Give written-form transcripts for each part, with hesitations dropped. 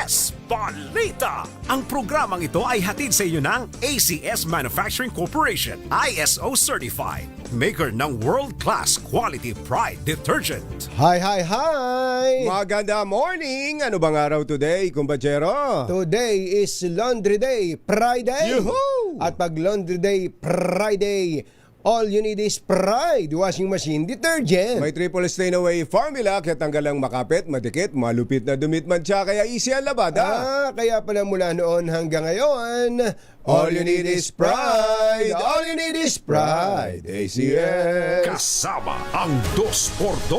ACS Balita. Ang programang ito ay hatid sa inyo ng ACS Manufacturing Corporation, ISO Certified, maker ng world-class quality Pride detergent. Hi! Maganda morning! Ano bang araw today, kumbachero? Today is Laundry Day, Friday! Yuhu! At pag Laundry Day, Friday, all you need is Pride washing machine detergent. May triple stain away formula kaya tanggalang makapit, madikit, malupit na dumitman siya kaya easy ang labada. Kaya pala mula noon hanggang ngayon, all you need is Pride! All you need is Pride! ACS! Kasama ang 2x2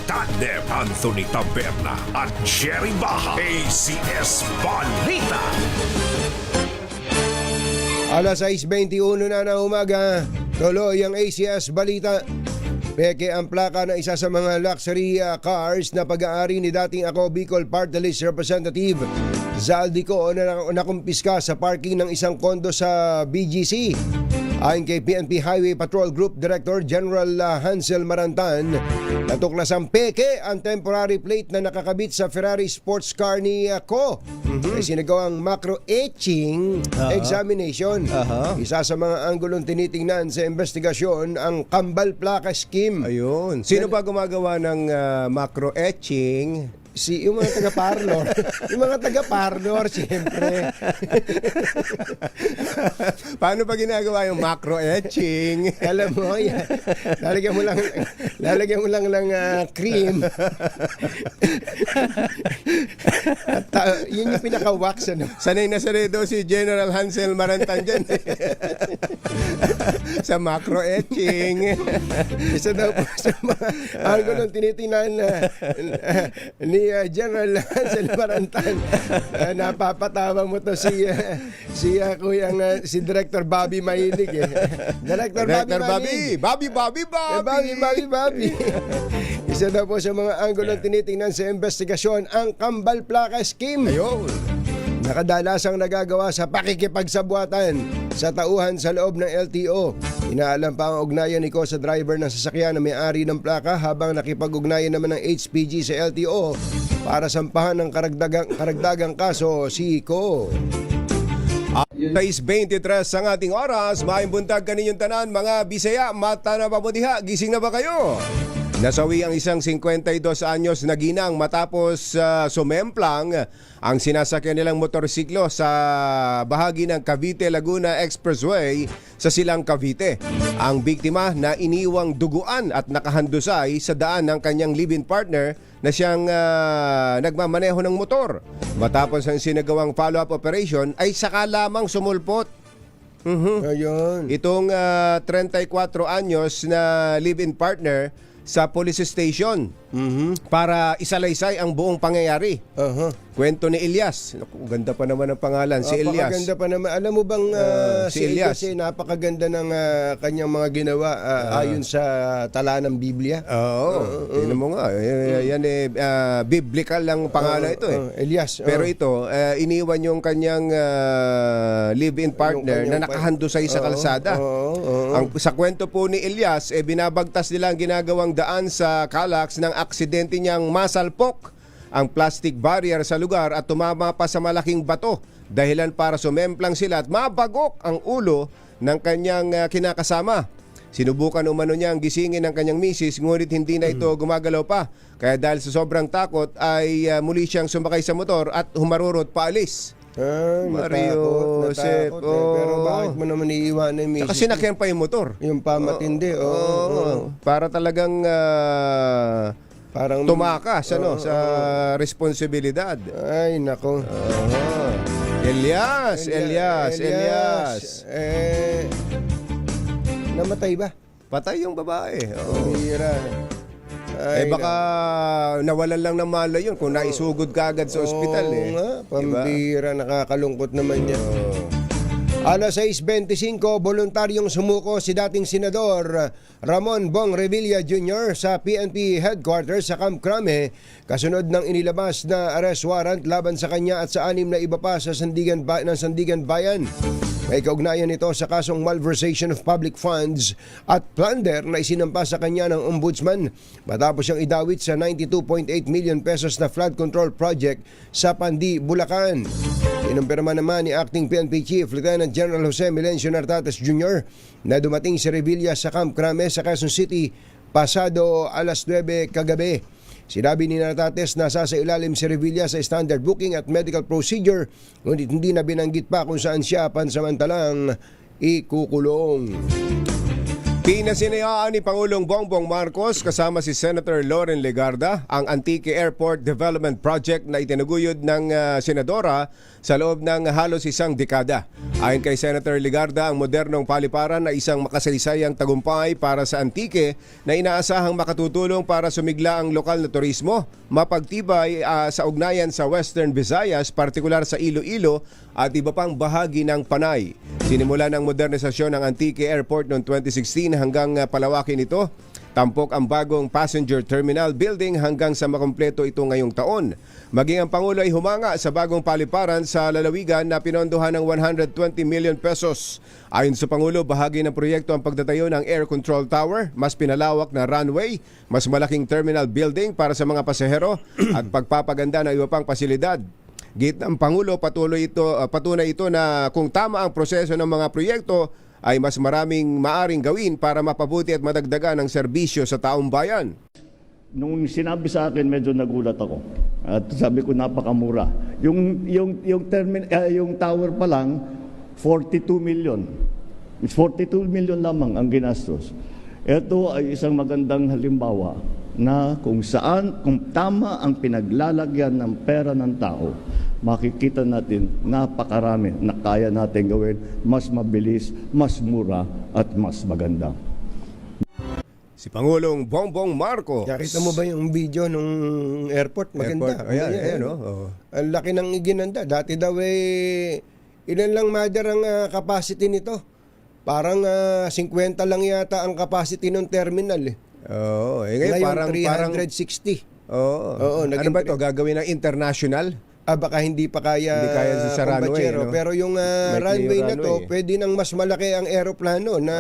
Tandem Anthony Taberna at Jerry Baha. ACS Balita. Alas 6:21 na ng umaga, tuloy ang ACS Balita. Peke ang plaka ng isa sa mga luxury cars na pag-aari ni dating ako Bicol Party List Representative Zaldico na nakumpiska sa parking ng isang kondo sa BGC. Ayon kay PNP Highway Patrol Group Director General Hansel Marantan, natuklasang peke ang temporary plate na nakakabit sa Ferrari sports car ni Ko. Ay sinagawang macro-etching examination. Isa sa mga anggulong tinitingnan sa investigasyon ang kambal plaka scheme. Ayun. Sino ba gumagawa ng macro-etching? Yung mga taga-parlor. Yung mga taga-parlor, siyempre. Paano pa ginagawa yung macro-etching? Alam mo, yan. Lalagyan mo lang ng cream. At yun yung pinaka-wax, ano? Sanay na sanay daw si General Hansel Marantan dyan. Sa macro-etching. Isa daw po sa mga anggulong tinitingnan ni General Hansel Marantan. Napapatawa mo to si Director Bobby Mahilig Director Bobby. Isa daw po sa mga anggulong tinitingnan sa investigasyon ang kambal plaka scheme. Ayun. Nakadalasang nagagawa sa pakikipagsabuatan sa tauhan sa loob ng LTO. Inaalam pa ang ugnayan ni Ko sa driver ng sasakyan na may-ari ng plaka habang nakipag-ugnayan naman ng HPG sa LTO para sampahan ng karagdagang kaso si Ko. 6:23 ang ating oras. Maayong buntag kaninyong tanan, mga Bisaya, mata na pabutiha, gising na ba kayo? Nasawi ang isang 52 anyos na ginang matapos sumemplang ang sinasakyan nilang motorsiklo sa bahagi ng Cavite-Laguna Expressway sa Silang Cavite. Ang biktima na iniwang duguan at nakahandusay sa daan ng kanyang live-in partner na siyang nagmamaneho ng motor. Matapos ang sinagawang follow-up operation ay saka lamang sumulpot. Ayun. Itong 34 anyos na live-in partner sa police station para isalaysay ang buong pangyayari. Kwento ni Elias. Naku, ganda pa naman ang pangalan, si Elias. Napakaganda pa naman. Alam mo bang si Elias, napakaganda ng kanyang mga ginawa ayon sa tala ng Biblia. Oo. Tingnan mo nga. Yan biblical lang pangalan ito Elias. Pero ito, iniwan yung kanyang live-in partner na nakahandusay sa kalsada. Sa kwento po ni Elias, binabagtas nila ang ginagawang daan sa Calax ng aksidente niyang masalpok ang plastic barrier sa lugar at tumama pa sa malaking bato, dahilan para sumemplang sila at mabagok ang ulo ng kanyang kinakasama. Sinubukan umano niyang gisingin ng kanyang misis, ngunit hindi na ito gumagalaw pa. Kaya dahil sa sobrang takot ay muli siyang sumakay sa motor at humarurot paalis. Natakot. Pero bakit mo naman iiwanan yung misis? Kasi sinakyan pa yung motor. Yung pamatindi. Para talagang parang tumakas sa responsibilidad. Ay, nako. Elias. Namatay ba? Patay yung babae. Bira. Baka nawalan lang ng malay yun kung naisugod ka agad sa ospital. Pambira, nakakalungkot naman yan. Alas 6:25, voluntaryong sumuko si dating Senador Ramon Bong Revilla Jr. sa PNP headquarters sa Camp Crame kasunod ng inilabas na arrest warrant laban sa kanya at sa 6 na iba pa sa Sandigan Bayan. May kaugnayan ito sa kasong malversation of public funds at plunder na isinampa sa kanya ng ombudsman matapos siyang idawit sa 92.8 million pesos na flood control project sa Pandi, Bulacan. Kinumpirma naman ni Acting PNP Chief Lieutenant General Jose Melencio Nartates Jr. na dumating si Revilla sa Camp Crame sa Quezon City pasado alas 9 kagabi. Sinabi ni Nartates na sa ilalim si Revilla sa standard booking at medical procedure, ngunit hindi na binanggit pa kung saan siya pansamantalang ikukulong. Pinasinayaan ni Pangulong Bongbong Marcos kasama si Senator Loren Legarda ang Antique Airport Development Project na itinaguyod ng senadora sa loob ng halos isang dekada. Ayon kay Senator Legarda, ang modernong paliparan ay isang makasaysayang tagumpay para sa Antique na inaasahang makatutulong para sumigla ang lokal na turismo, mapagtibay sa ugnayan sa Western Visayas, partikular sa Iloilo at iba pang bahagi ng Panay. Sinimula ng modernisasyon ng Antique Airport noong 2016 hanggang palawakin ito. Tampok ang bagong passenger terminal building hanggang sa makumpleto ito ngayong taon. Maging ang Pangulo ay humanga sa bagong paliparan sa lalawigan na pinondohan ng 120 million pesos. Ayon sa Pangulo, bahagi ng proyekto ang pagtatayo ng air control tower, mas pinalawak na runway, mas malaking terminal building para sa mga pasahero at pagpapaganda ng iba pang pasilidad. Git ng Pangulo, patunay ito na kung tama ang proseso ng mga proyekto, ay mas maraming maaring gawin para mapabuti at madagdagan ang serbisyo sa taong bayan. Nung sinabi sa akin, medyo nagulat ako. At sabi ko, napakamura. Yung tower pa lang, 42 million. 42 million lamang ang ginastos. Ito ay isang magandang halimbawa na kung tama ang pinaglalagyan ng pera ng tao, makikita natin napakarami na kaya natin gawin mas mabilis, mas mura at mas maganda. Si Pangulong Bongbong Marcos. Nakita mo ba yung video nung airport? Maganda. Ayan. Ang laki ng iginanda. Dati daw ilan lang mother ang capacity nito? Parang 50 lang yata ang capacity ng terminal eh. Oo, ngayon parang 360. Oo, ano ba ito? Gagawin ng international? Baka hindi pa kaya sa runway, no? Pero yung runway na to, pwede nang mas malaki ang eroplano na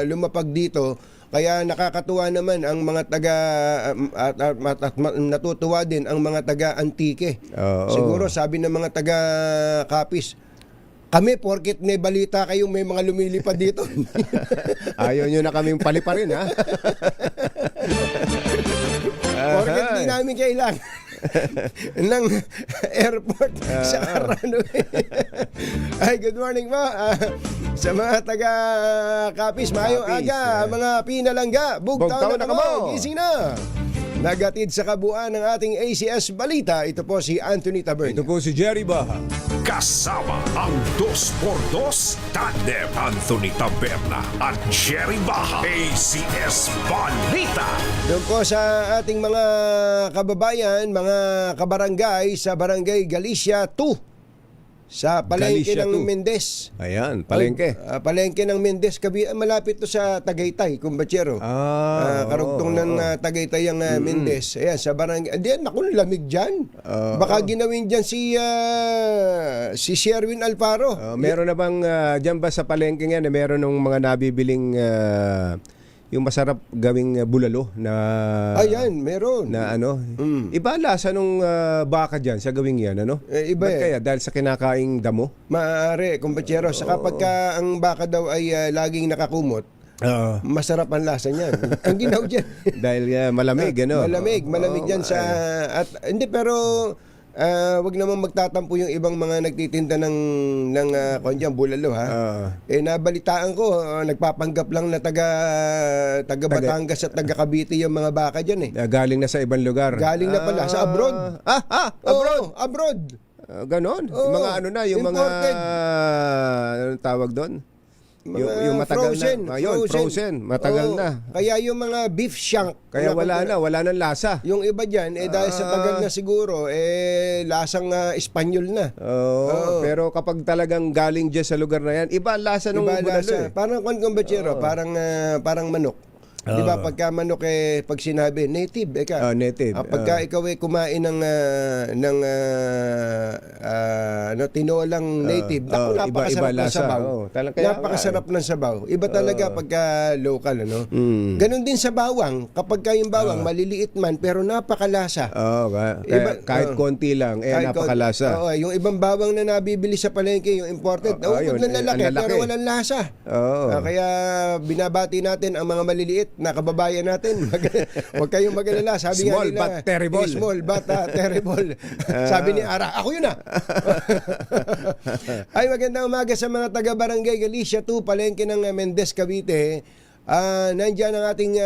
lumapag dito. Kaya nakakatuwa naman ang mga taga at natutuwa din ang mga taga Antique. Siguro sabi ng mga taga Capiz, kami porket may balita kayong may mga lumilipad dito. Ayaw nyo na kaming paliparin, ha? Porket hindi namin kailangan ng airport sa runway. Ay, good morning po. Sa mga taga Capiz, mayong aga, mga pinalangga, bugtaw na kamo, gising na. Nagatid sa kabuuan ng ating ACS Balita, ito po si Anthony Taberna. Ito po si Jerry Baha. Kasama ang 2x2 tandem Anthony Taberna at Jerry Baha. ACS Balita. Doon po sa ating mga kababayan, mga kabarangay sa Barangay Galicia 2 sa palengke Galicia ng 2. Mendez. Ayan, palengke. Palengke ng Mendez, malapit to sa Tagaytay, Kumbachero. Karugtong ng Tagaytay ang Mendez. Ayan, sa barangay. Diyan, naku, lamig dyan. Baka ginawin dyan si Sherwin Alfaro. Meron na bang, dyan ba sa palengke nga, meron ng mga nabibiling yung masarap gawing bulalo na Ayan, meron. na ano. Iba lasa nung baka diyan sa gawing yan, ano? Iba Ba't kaya dahil sa kinakaing damo? Maaari, kumpachero. Saka pagka ang baka daw ay laging nakakumot, masarap ang lasa niyan. Ang ginaw dyan. Dahil malamig, ano? Malamig dyan sa... hindi, pero... wag naman magtatampo yung ibang mga nagtitinda ng bulalo, ha. Nabalitaan ko, nagpapanggap lang na taga Batangas at taga Cavite yung mga baka diyan eh. Galing na sa ibang lugar. Galing na pala sa abroad. Abroad. Abroad. Ganon. Mga ano na, yung imported. mga anong tawag doon? Yung matagal frozen, na. Frozen. Matagal na. Kaya yung mga beef shank. Kaya wala nang lasa. Yung iba dyan, dahil sa tagal na siguro, lasang Espanyol na. Pero kapag talagang galing dyan sa lugar na yan, iba lasa ng bulalo. Parang kumbachero, parang manok. Di ba pagka manok pag sinabi native, native. Pagka ikaw kumain ng tinolang native. Naku, napakasarap iba-iba ng lasa. sabaw. Kaya Napakasarap ng sabaw. Iba talaga pagka local, ano? Ganon din sa bawang. Kapag kayong bawang, maliliit man, pero napakalasa. Kahit konti lang, napakalasa. Yung ibang bawang na nabibili sa palengke, yung imported, yun, na lalaki, ang lalaki. pero walang lasa. Kaya binabati natin ang mga maliliit na kababayan natin. Huwag kayong mag-alala. Sabi Small nga nila, but terrible. Small but terrible. Sabi ni Ara, ako yun Ay, magandang umaga sa mga taga-barangay Galicia 2, palengke ng Mendez, Cavite. Nandiyan ang ating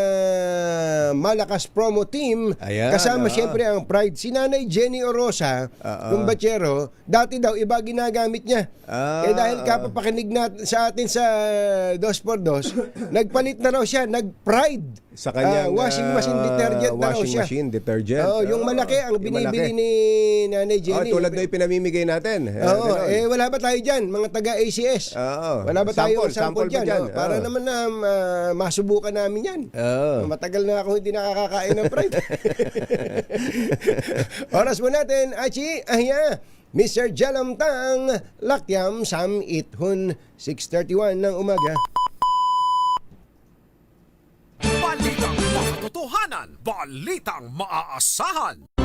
malakas promo team. Ayan, Kasama siyempre ang Pride. Si Nanay Jenny Orosa, yung bachero, dati daw iba ginagamit niya. Dahil kapapakinig sa atin sa 2x2, nagpalit na raw siya, nag-Pride. Sa kanyang washing machine detergent na raw siya. Washing machine detergent. Yung malaki ang binibili ni Nanay Jenny. Tulad na yung pinamimigay natin. Wala ba tayo dyan, mga taga-ACS? Wala ba tayo sample dyan? Para naman na masubukan namin yan. Matagal na ako hindi nakakakain ng Pride. Oras mo natin, Achi, Mr. Jalamtang, Lakyam, Sam Ithun, 6:31 ng umaga. Balitang makatotohanan, balitang maaasahan.